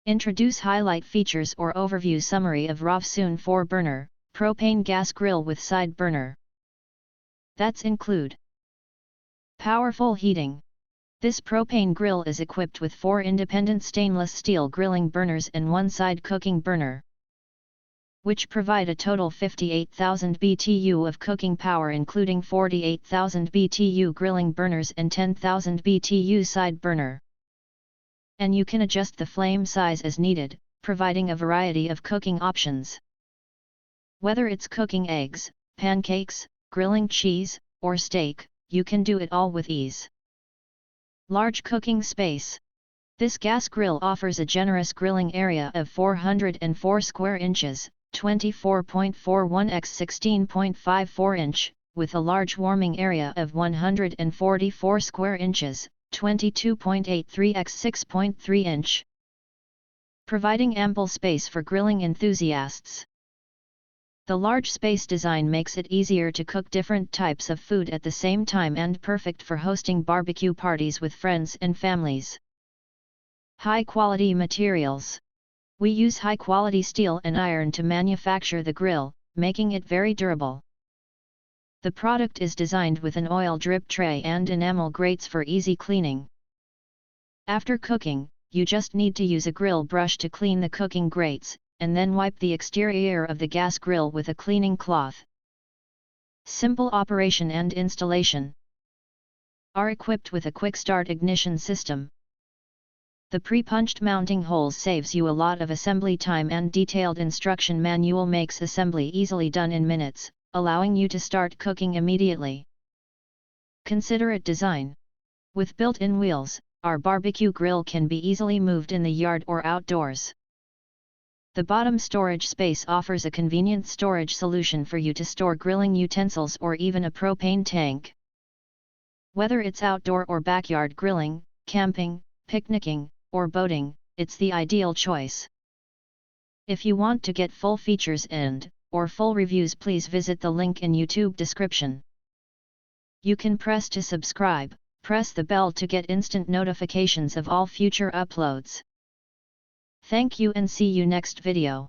Introduce highlight features or overview summary of ROVSUN 4-burner, propane gas grill with side burner. That's include powerful heating. This propane grill is equipped with 4 independent stainless steel grilling burners and 1 side cooking burner, which provide a total 58,000 BTU of cooking power, including 48,000 BTU grilling burners and 10,000 BTU side burner. And you can adjust the flame size as needed, providing a variety of cooking options. Whether it's cooking eggs, pancakes, grilling cheese, or steak, you can do it all with ease. Large cooking space. This gas grill offers a generous grilling area of 404 square inches, 24.41 x 16.54 inch, with a large warming area of 144 square inches, 22.83 x 6.3 inch, providing ample space for grilling enthusiasts. The large space design makes it easier to cook different types of food at the same time and perfect for hosting barbecue parties with friends and families. High quality materials. We use high quality steel and iron to manufacture the grill, making it very durable. The product is designed with an oil drip tray and enamel grates for easy cleaning. After cooking, you just need to use a grill brush to clean the cooking grates, and then wipe the exterior of the gas grill with a cleaning cloth. Simple operation and installation. Are equipped with a quick start ignition system. The pre-punched mounting holes saves you a lot of assembly time, and detailed instruction manual makes assembly easily done in minutes, allowing you to start cooking immediately. Considerate design. With built-in wheels, our barbecue grill can be easily moved in the yard or outdoors. The bottom storage space offers a convenient storage solution for you to store grilling utensils or even a propane tank. Whether it's outdoor or backyard grilling, camping, picnicking, or boating, it's the ideal choice. If you want to get full features or full reviews, please visit the link in YouTube description. You can press to subscribe, press the bell to get instant notifications of all future uploads. Thank you and see you next video.